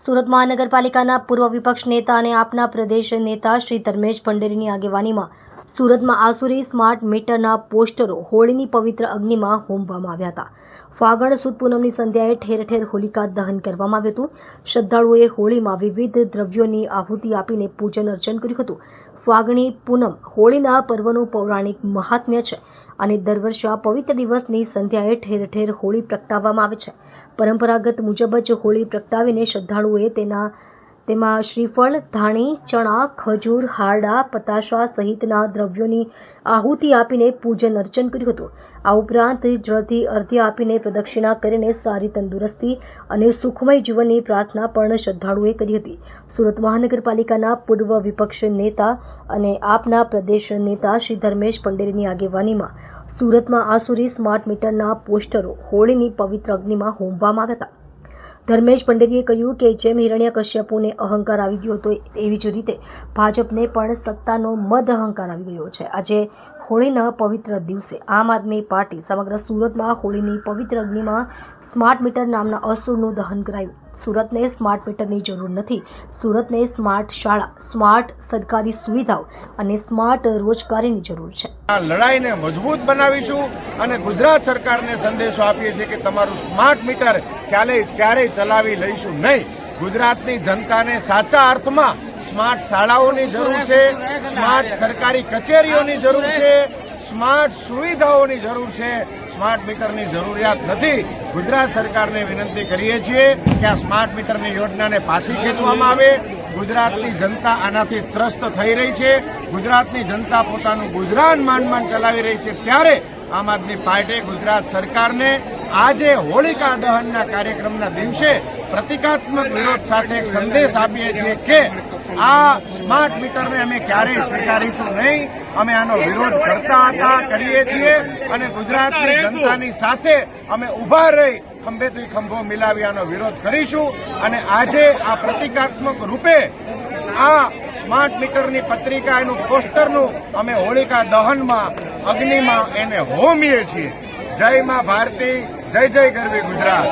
સુરત મહાનગરપાલિકાના પૂર્વ વિપક્ષ નેતા અને આપના પ્રદેશ નેતા શ્રી ધર્મેશ ભંડેરીની આગેવાનીમાં સુરતમાં આસુરી સ્માર્ટ મીટરના પોસ્ટરો હોળીની પવિત્ર અગ્નિમાં હોમવામાં આવ્યા હતા. ફાગણ સુદ પૂનમની સંધ્યાએ ઠેર ઠેર હોલિકા દહન કરવામાં આવ્યું હતું. શ્રદ્ધાળુઓએ હોળીમાં વિવિધ દ્રવ્યોની આહુતિ આપીને પૂજન અર્ચન કર્યું હતું. ફાગણી પૂનમ હોળીના પર્વનું પૌરાણિક મહાત્મ્ય છે અને દર વર્ષે આ પવિત્ર દિવસની સંધ્યાએ ઠેર ઠેર હોળી પ્રગટાવવામાં આવે છે. પરંપરાગત મુજબ જ હોળી પ્રગટાવીને શ્રદ્ધાળુઓએ તેમાં શ્રીફળ, ધાણી, ચણા, ખજૂર, હારડા, પતાશા સહિતના દ્રવ્યોની આહુતિ આપીને પૂજન અર્ચન કર્યું હતું. આ ઉપરાંત જળથી અર્ધ્ય આપીને પ્રદક્ષિણા કરીને સારી તંદુરસ્તી અને સુખમય જીવનની પ્રાર્થના પણ શ્રદ્ધાળુઓએ કરી હતી. સુરત મહાનગરપાલિકાના પૂર્વ વિપક્ષ નેતા અને આપના પ્રદેશ નેતા શ્રી ધર્મેશ ભંડેરીની આગેવાનીમાં સુરતમાં આસુરી સ્માર્ટ મીટરના પોસ્ટરો હોળીની પવિત્ર અગ્નિમાં હોમવામાં આવ્યા હતા. ધર્મેશ ભંડેરીએ કહ્યું કે જેમ હિરણ્યકશ્યપુને અહંકાર આવી ગયો હતો એવી જ રીતે ભાજપને પણ સત્તાનો મદ અહંકાર આવી ગયો છે. આજે હોળીના પવિત્ર દિવસે આમ આદમી પાર્ટી સમગ્ર સુરતમાં હોળીની પવિત્ર અગ્નિમાં સ્માર્ટ મીટર નામના અસુરનું દહન કરાયું. સુરતને સ્માર્ટ મીટરની જરૂર નથી. સુરતને સ્માર્ટ શાળા, સ્માર્ટ સરકારી સુવિધાઓ અને સ્માર્ટ રોજગારીની જરૂર છે. આ લડાઈને મજબૂત બનાવીશું અને ગુજરાત સરકારને સંદેશો આપીએ છીએ કે તમારું સ્માર્ટ મીટર ક્યારેય ચલાવી લઈશું નહીં. ગુજરાતની જનતાને સાચા અર્થમાં સ્માર્ટ શાળાઓની જરૂર છે, સ્માર્ટ સરકારી કચેરીઓની જરૂર છે, સ્માર્ટ સુવિધાઓની જરૂર છે. સ્માર્ટ મીટરની જરૂરિયાત નથી. ગુજરાત સરકારને વિનંતી કરીએ છીએ કે આ સ્માર્ટ મીટરની યોજનાને પાછી ખેંચવામાં આવે. ગુજરાતની જનતા આનાથી ત્રસ્ત થઈ રહી છે. ગુજરાતની જનતા પોતાનું ગુજરાન માંડ ચલાવી રહી છે. ત્યારે આમ આદમી પાર્ટી ગુજરાત સરકારને આજે હોળિકા દહનના કાર્યક્રમના દિવસે પ્રતિકાત્મક વિરોધ સાથે એક સંદેશ આપીએ છીએ કે આ સ્માર્ટ મીટરને અમે ક્યારેય સ્વીકારીશું નહીં. અમે આનો વિરોધ કરતા હતા, કરીએ છીએ અને ગુજરાતની જનતાની સાથે અમે ઉભા રહી ખંભેથી ખંભો મિલાવી આનો વિરોધ કરીશું. અને આજે આ પ્રતિકાત્મક રૂપે આ સ્માર્ટ મીટરની પત્રિકા એનું પોસ્ટરનું અમે હોળિકા દહનમાં અગ્નિમાં એને હોમીએ છીએ. જય માં ભારતી, જય જય ગરવી ગુજરાત.